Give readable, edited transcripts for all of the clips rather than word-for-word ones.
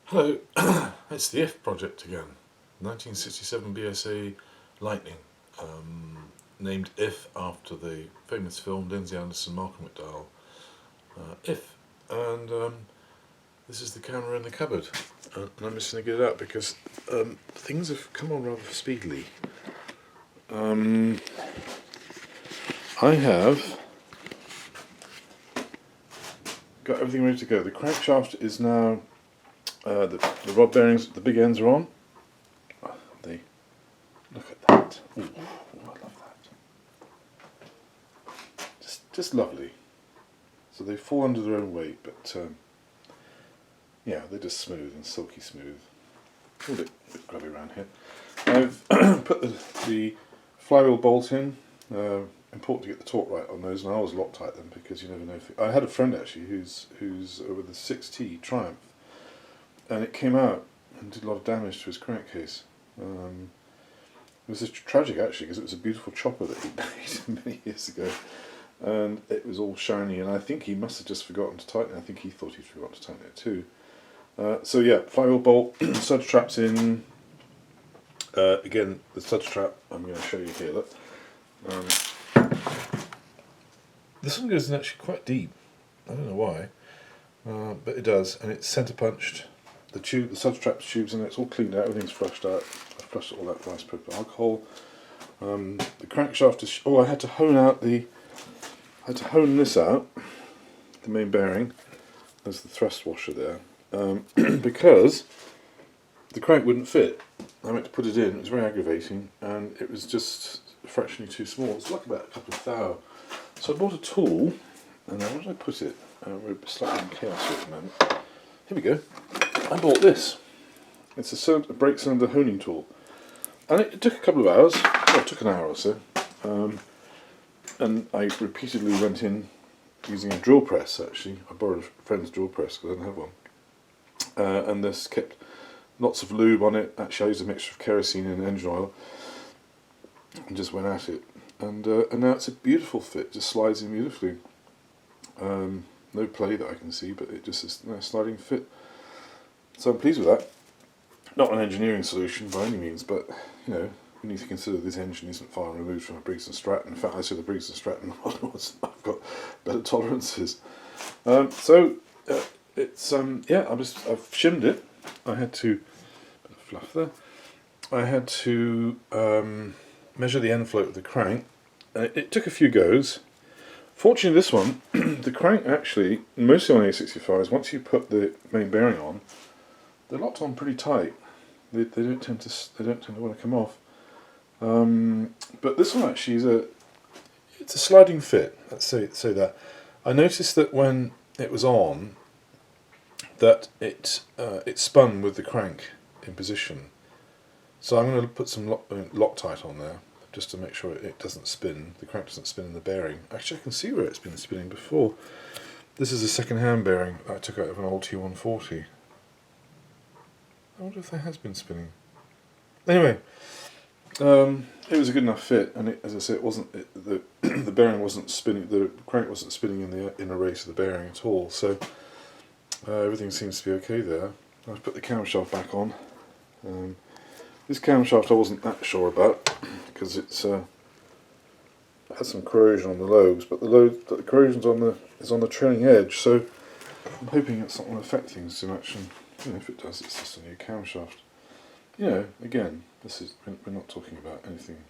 Hello, it's the If Project again. 1967 BSA Lightning, named If after the famous film Lindsay Anderson, Malcolm McDowell, If. And this is the camera in the cupboard. And I'm just going to get it out because things have come on rather speedily. I have got everything ready to go. The crankshaft is now, the rod bearings, the big ends are on. Look at that. Ooh, I love that. Just lovely. So they fall under their own weight, but yeah, they're just smooth and silky smooth. A little bit grubby around here. I've put the flywheel bolt in. Important to get the torque right on those, and I always Loctite them because you never know. I had a friend actually who's with a 6T Triumph, and it came out and did a lot of damage to his crankcase. It was tragic actually because it was a beautiful chopper that he made many years ago, and it was all shiny, and I think he must have just forgotten to tighten it. I think he thought he'd forgotten to tighten it too. So yeah, flywheel bolt, suds traps in. Again, the suds trap I'm going to show you here. Look, this one goes in actually quite deep. I don't know why, but it does, and it's centre punched. The suds trap tubes in it. It's all cleaned out. Everything's flushed out. I flushed all that with isopropyl alcohol. The crankshaft is. I had to hone this out. The main bearing. There's the thrust washer there. Because the crank wouldn't fit. I went to put it in, it was very aggravating, and it was just fractionally too small. It's like about a couple of thou. So I bought a tool, and now where did I put it? We're slightly in chaos here at the moment. Here we go. I bought this. It's a brake cylinder honing tool. And it took a couple of hours, well, it took an hour or so, and I repeatedly went in using a drill press actually. I borrowed a friend's drill press because I didn't have one. And this kept lots of lube on it. Actually I used a mixture of kerosene and engine oil and just went at it. And now it's a beautiful fit, just slides in beautifully. No play that I can see, but it just is a nice sliding fit. So I'm pleased with that. Not an engineering solution by any means, but you know, we need to consider this engine isn't far removed from a Briggs & Stratton. In fact, I say the Briggs & Stratton models, I've got better tolerances. It's yeah, I've shimmed it. I had to bit of fluff there. I had to measure the end float of the crank. It took a few goes. Fortunately, this one, the crank actually, mostly on A65s, once you put the main bearing on, they're locked on pretty tight. They don't tend to want to come off. But this one actually it's a sliding fit. Let's say that. I noticed that when it was on, that it spun with the crank in position. So I'm going to put some Loctite on there just to make sure it doesn't spin. The crank doesn't spin in the bearing. Actually, I can see where it's been spinning before. This is a second-hand bearing I took out of an old T140. I wonder if that has been spinning. Anyway, it was a good enough fit, and as I say, it wasn't the bearing wasn't spinning. The crank wasn't spinning in the inner race of the bearing at all. So everything seems to be okay there. I've put the camshaft back on. This camshaft I wasn't that sure about because it has some corrosion on the lobes, but the corrosion's is on the trailing edge. So I'm hoping it's not going to affect things too much. And you know, if it does, it's just a new camshaft. You know, again, we're not talking about anything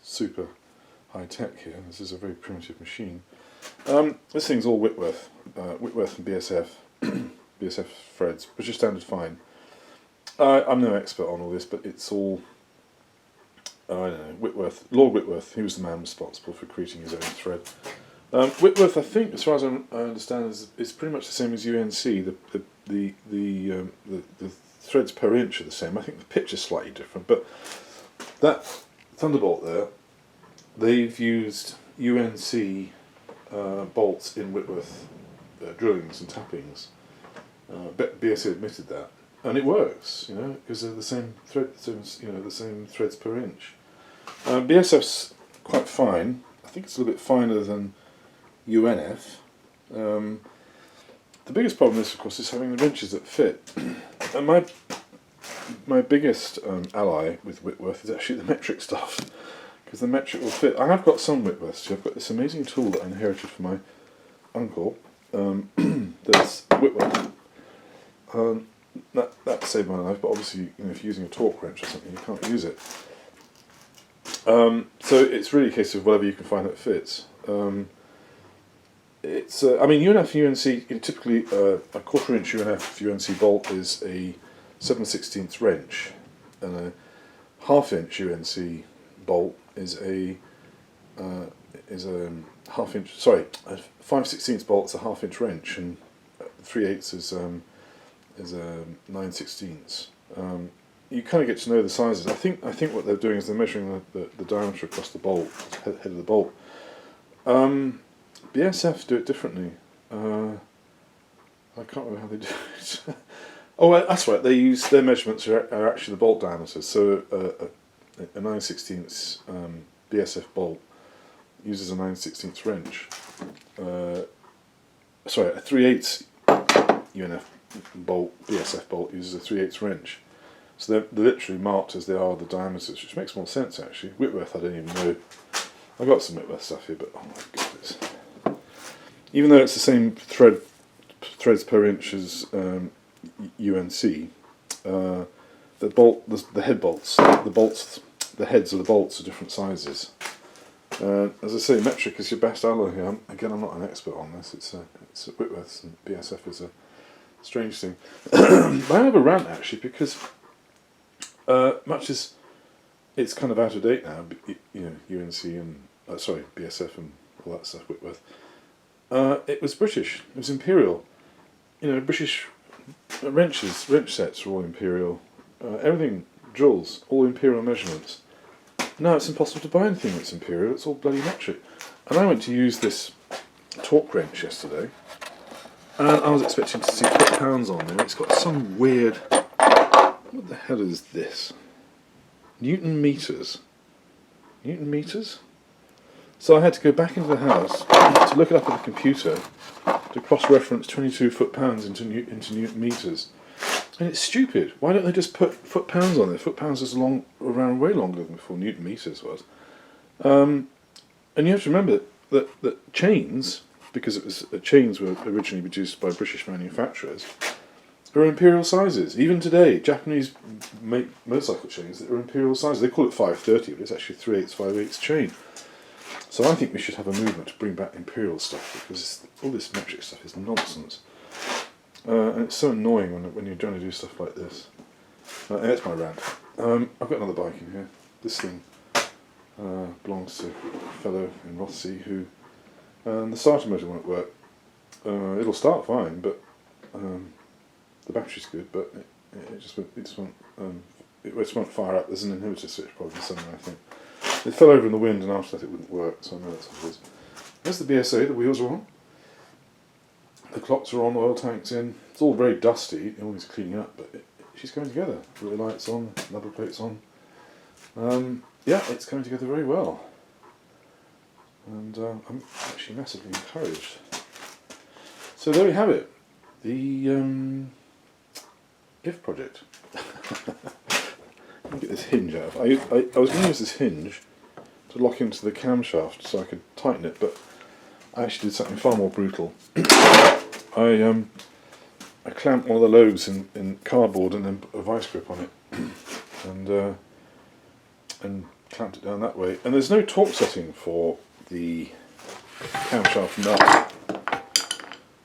super high tech here. This is a very primitive machine. This thing's all Whitworth and BSF, BSF threads, which are standard fine. I'm no expert on all this, but it's all, I don't know, Whitworth, Lord Whitworth, he was the man responsible for creating his own thread. Whitworth, I think, as far as I understand, is pretty much the same as UNC. The threads per inch are the same. I think the pitch is slightly different, but that Thunderbolt there, they've used UNC bolts in Whitworth drillings and tappings. BSA admitted that, and it works, you know, because they're the same the same threads per inch. BSF's quite fine. I think it's a little bit finer than UNF. The biggest problem is, of course, is having the wrenches that fit. And my biggest ally with Whitworth is actually the metric stuff, because the metric will fit. I have got some Whitworth. So I've got this amazing tool that I inherited from my uncle. There's Whitworth. That saved my life, but obviously, if you're using a torque wrench or something, you can't use it. So it's really a case of whatever you can find that fits. It's I mean, UNF UNC, typically a 1/4 inch UNF UNC bolt is a 7/16 wrench, and a 1/2 inch UNC bolt is a 1/2 inch. Sorry, a 5/16 bolt is a 1/2 inch wrench, and 3/8 is a 9/16. You kind of get to know the sizes. I think what they're doing is they're measuring the diameter across the bolt, head of the bolt. BSF do it differently. I can't remember how they do it. Oh, that's right. They use their measurements are actually the bolt diameters. So a 9/16 BSF bolt uses a 9/16 wrench. Sorry, a 3/8 UNF bolt, BSF bolt, uses a 3/8 wrench. So they're literally marked as they are the diameters, which makes more sense actually. Whitworth, I don't even know. I've got some Whitworth stuff here, but oh my goodness. Even though it's the same threads per inch as UNC, the head bolts, the heads of the bolts are different sizes. As I say, metric is your best ally here. Again, I'm not an expert on this. It's Whitworth's, and BSF is a strange thing. I have a rant actually, because much as it's kind of out of date now, UNC and BSF and all that stuff, Whitworth. It was British. It was imperial. British wrench sets are all imperial. Everything, drills, all imperial measurements. Now it's impossible to buy anything that's imperial. It's all bloody metric. And I went to use this torque wrench yesterday, and I was expecting to see foot-pounds on there. It's got some weird. What the hell is this? Newton meters. Newton meters? So I had to go back into the house to look it up on the computer to cross-reference 22 foot-pounds into Newton meters. And it's stupid. Why don't they just put foot-pounds on there? Foot-pounds is around way longer than before Newton meters was. And you have to remember that chains, because chains were originally produced by British manufacturers, are imperial sizes. Even today, Japanese make motorcycle chains that are imperial sizes. They call it 530, but it's actually 3/8, 5/8 chain. So I think we should have a movement to bring back imperial stuff, because all this metric stuff is nonsense. And it's so annoying when you're trying to do stuff like this. And that's my rant. I've got another bike in here. This thing belongs to a fellow in Rothsey who... the starter motor won't work. It'll start fine, but the battery's good, but it just won't fire up. There's an inhibitor switch problem somewhere, I think. It fell over in the wind, and after that it wouldn't work, so I know that's what it is. There's the BSA, the wheels are on. The clocks are on, oil tank's in. It's all very dusty, it always cleaning up, but she's coming together. The light's on, number plate's on. Yeah, it's coming together very well. And I'm actually massively encouraged. So there we have it. The GIF project. Let me get this hinge out. I was going to use this hinge to lock into the camshaft so I could tighten it, but I actually did something far more brutal. I clamped one of the lobes in cardboard and then put a vice grip on it, and clamped it down that way. And there's no torque setting for the camshaft nut.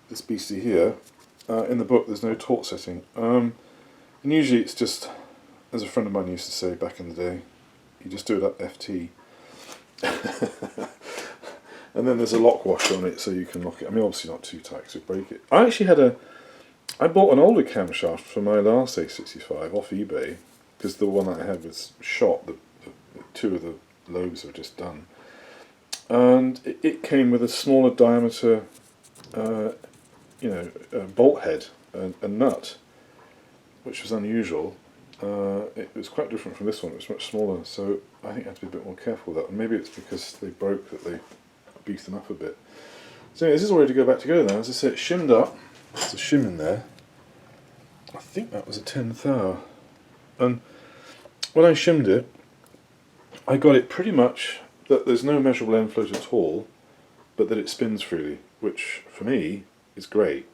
This beastie here. In the book, there's no torque setting. And usually it's just, as a friend of mine used to say back in the day, you just do it up FT. And then there's a lock washer on it so you can lock it. I mean, obviously not too tight because you break it. I bought an older camshaft for my last A65 off eBay, because the one that I had was shot. The two of the lobes were just done. And it came with a smaller diameter bolt head and nut, which was unusual. It was quite different from this one. It was much smaller, so I think I had to be a bit more careful with that. And maybe it's because they broke that they beefed them up a bit. So anyway, this is all ready to go back together now. As I say, it's shimmed up. There's a shim in there. I think that was a 10 thou. And when I shimmed it, I got it pretty much that there's no measurable end float at all, but that it spins freely, which for me is great.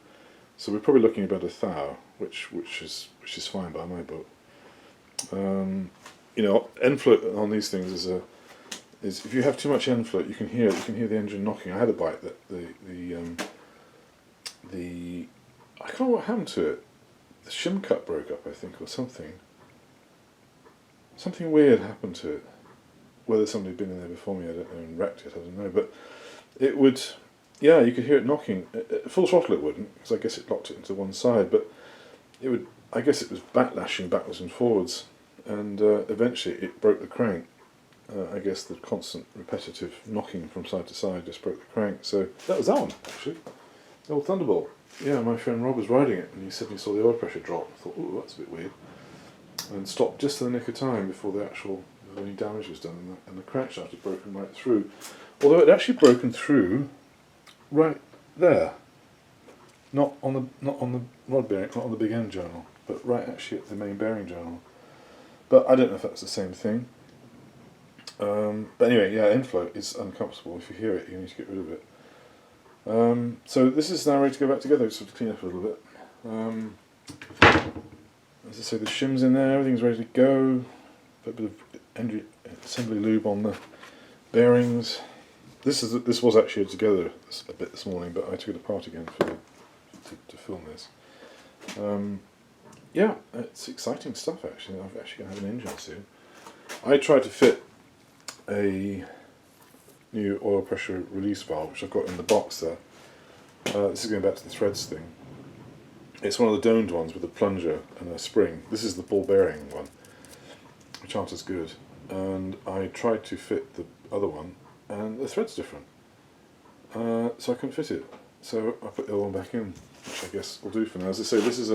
So we're probably looking about a thou, which is fine by my book. You know, end float on these things is if you have too much end float, you can hear it. You can hear the engine knocking. I had a bike that the I can't know what happened to it. The shim cut broke up, I think, or something. Something weird happened to it. Whether somebody had been in there before me, I don't know, and wrecked it, I don't know. But it would, yeah, you could hear it knocking. At full throttle it wouldn't, because I guess it locked it into one side, but it would, I guess it was backlashing backwards and forwards, and eventually it broke the crank. I guess the constant repetitive knocking from side to side just broke the crank. So that was that one, actually. The old Thunderbolt. Yeah, my friend Rob was riding it, and he said he saw the oil pressure drop. I thought, ooh, that's a bit weird. And stopped just in the nick of time before the actual any damage was done, and the crankshaft had broken right through. Although it had actually broken through right there, not on the rod bearing, not on the big end journal, but right actually at the main bearing journal. But I don't know if that's the same thing. But anyway, yeah, end float is uncomfortable. If you hear it, you need to get rid of it. So this is now ready to go back together, sort of clean up a little bit. As I say, the shim's in there, everything's ready to go. A bit of assembly lube on the bearings. This was actually together a bit this morning, but I took it apart again to film this. Yeah, it's exciting stuff actually. I'm actually going to have an engine soon. I tried to fit a new oil pressure release valve, which I've got in the box there. This is going back to the threads thing. It's one of the domed ones with a plunger and a spring. This is the ball bearing one, which aren't as good. And I tried to fit the other one, and the thread's different. So I couldn't fit it. So I put the other one back in, which I guess will do for now. As I say, this is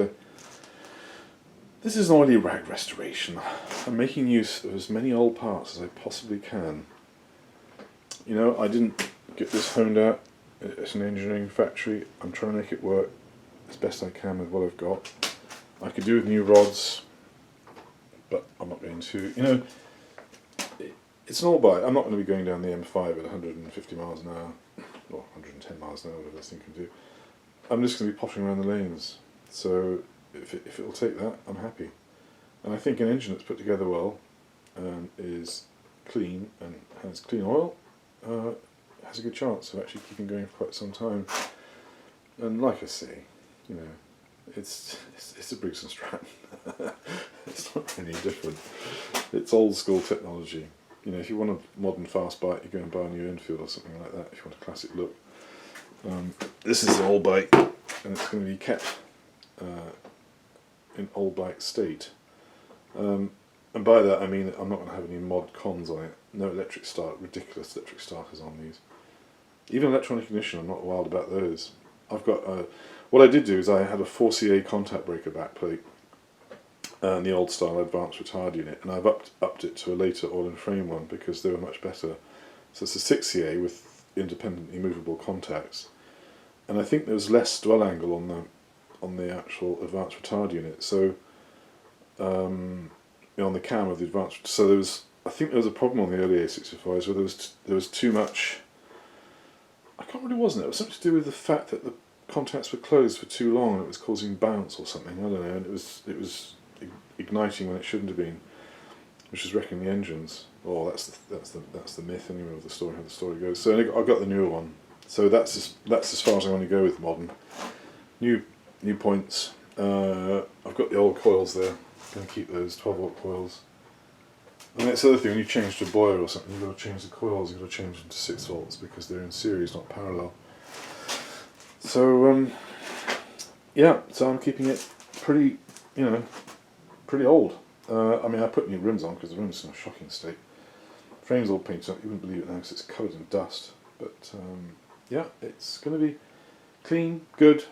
an oily rag restoration. I'm making use of as many old parts as I possibly can. You know, I didn't get this honed out. It's an engineering factory. I'm trying to make it work as best I can with what I've got. I could do with new rods, but I'm not going to. You know, it's an old bike. I'm not going to be going down the M5 at 150 miles an hour, or 110 miles an hour, whatever this thing can do. I'm just going to be pottering around the lanes. So if it'll take that, I'm happy. And I think an engine that's put together well and is clean and has clean oil has a good chance of actually keeping going for quite some time. And like I say, you know, it's a Briggs and Stratton. It's not any different. It's old school technology. You know, if you want a modern fast bike, you go and buy a new Enfield or something like that. If you want a classic look, this is an old bike, and it's going to be kept in old bike state. And by that I mean I'm not going to have any mod cons on it. No electric start, ridiculous electric starters on these. Even electronic ignition, I'm not wild about those. I've got what I did do is I had a 4CA contact breaker backplate and the old style advanced retard unit, and I've upped it to a later oil and frame one because they were much better. So it's a 6CA with independently movable contacts, and I think there was less dwell angle on the actual advanced retard unit. So on the cam of the advanced, so I think there was a problem on the early A65s where there was too much. I can't remember what it was. It was something to do with the fact that the contacts were closed for too long and it was causing bounce or something. I don't know. And it was igniting when it shouldn't have been, which is wrecking the engines. Oh, that's the myth anyway of the story, how the story goes. So I've got the newer one. So that's as far as I want to go with modern. New points. I've got the old coils there. I'm going to keep those 12-volt coils. And that's the other thing, when you change to a boiler or something, you've got to change the coils, you've got to change them to 6 volts because they're in series, not parallel. So, yeah, so I'm keeping it pretty old. I mean, I put new rims on because the rims are in a shocking state. Frame's all painted up, you wouldn't believe it now because it's covered in dust. But, yeah, it's going to be clean, good,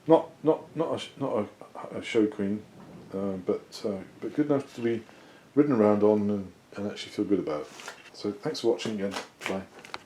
not a show queen, but good enough to be ridden around on and actually feel good about. So thanks for watching again. Bye.